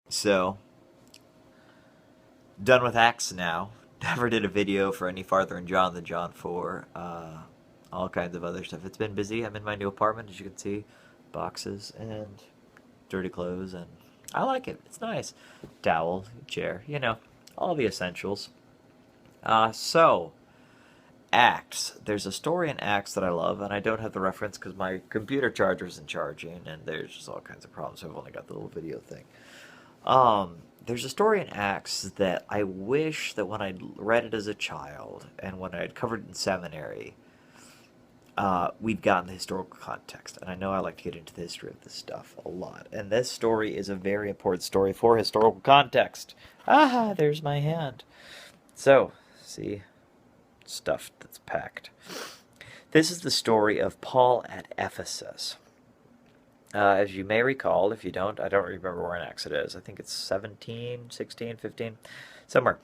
So, done with Acts now. Never did a video for any farther in John than John 4. All kinds of other stuff. It's been busy. I'm in my new apartment, as you can see. Boxes and dirty clothes, and I like it. It's nice. Towel, chair, all the essentials. So, Acts. There's a story in Acts that I love, and I don't have the reference because my computer charger isn't charging, and there's just all kinds of problems. So I've only got the little video thing. There's a story in Acts that I wish that when I read it as a child and when I had covered it in seminary, we'd gotten the historical context. And I know I like to get into the history of this stuff a lot. And this story is a very important story for historical context. Ah, there's my hand. So, see, stuff that's packed. This is the story of Paul at Ephesus. As you may recall, if you don't, I don't remember where in Acts it is. I think it's 17, 16, 15, somewhere.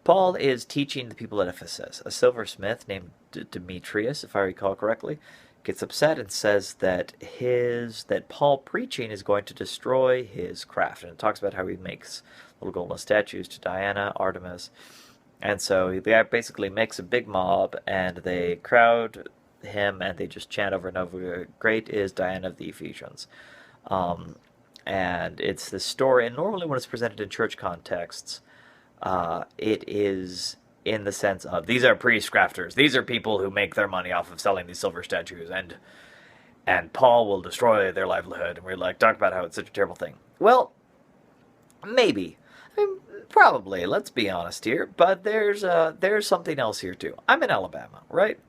Paul is teaching the people at Ephesus. A silversmith named Demetrius, if I recall correctly, gets upset and says that Paul preaching is going to destroy his craft. And it talks about how he makes little golden statues to Diana, Artemis. And so the guy basically makes a big mob, and they crowd him, and they just chant over and over, "Great is Diana of the Ephesians." And it's the story, and normally when it's presented in church contexts, it is in the sense of, these are priest crafters, these are people who make their money off of selling these silver statues, and Paul will destroy their livelihood, and we're like, talk about how it's such a terrible thing. Well, maybe. I mean, probably, let's be honest here, but there's something else here too. I'm in Alabama, right?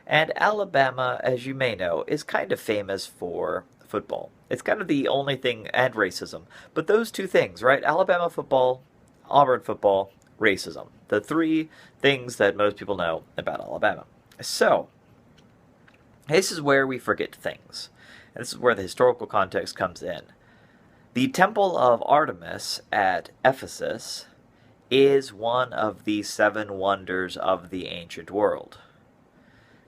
And Alabama, as you may know, is kind of famous for football. It's kind of the only thing, and racism. But those two things, right? Alabama football, Auburn football, racism. The three things that most people know about Alabama. So, this is where we forget things. And this is where the historical context comes in. The Temple of Artemis at Ephesus is one of the 7 wonders of the ancient world.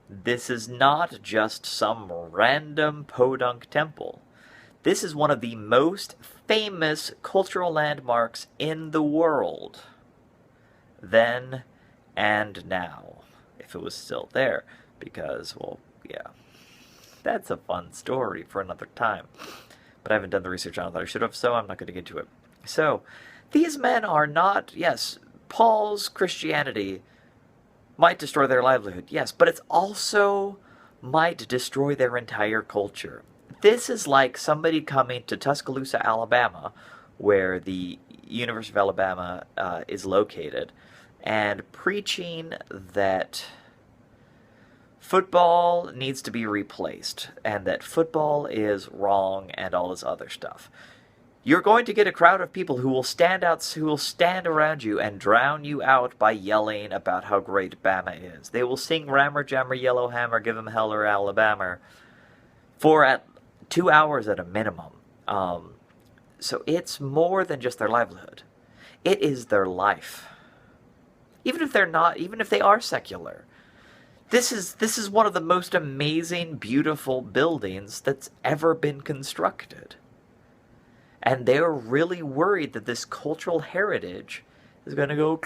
This is not just some random podunk temple. This is one of the most famous cultural landmarks in the world. Then and now, if it was still there. Because, well, yeah. That's a fun story for another time. But I haven't done the research on it that I should have, so I'm not going to get into it. So, these men are not, yes, Paul's Christianity might destroy their livelihood, yes, but it's also might destroy their entire culture. This is like somebody coming to Tuscaloosa, Alabama, where the University of Alabama is located, and preaching that football needs to be replaced, and that football is wrong, and all this other stuff. You're going to get a crowd of people who will stand around you and drown you out by yelling about how great Bama is. They will sing Rammer, Jammer, Yellowhammer, Give 'em Hell or Alabama for at 2 hours at a minimum. So it's more than just their livelihood. It is their life. Even if they are secular. This is one of the most amazing, beautiful buildings that's ever been constructed. And they're really worried that this cultural heritage is going to go...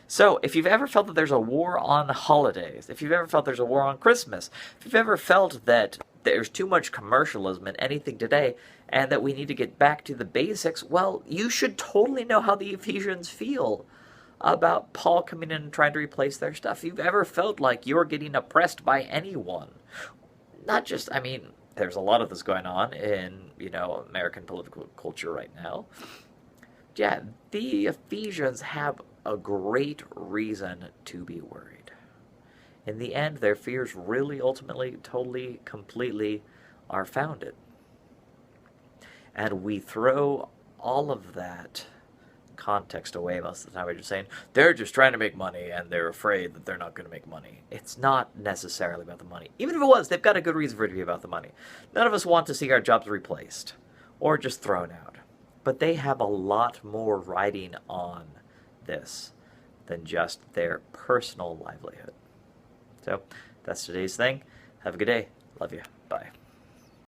So, if you've ever felt that there's a war on holidays, if you've ever felt there's a war on Christmas, if you've ever felt that there's too much commercialism in anything today, and that we need to get back to the basics, well, you should totally know how the Ephesians feel about Paul coming in and trying to replace their stuff. If you've ever felt like you're getting oppressed by anyone, not just, I mean... There's a lot of this going on in, American political culture right now. Yeah, the Ephesians have a great reason to be worried. In the end, their fears really, ultimately, totally, completely are founded. And we throw all of that context away most of the time. We're just saying, they're just trying to make money, and they're afraid that they're not going to make money. It's not necessarily about the money. Even if it was, they've got a good reason for it to be about the money. None of us want to see our jobs replaced, or just thrown out. But they have a lot more riding on this than just their personal livelihood. So, that's today's thing. Have a good day. Love you. Bye.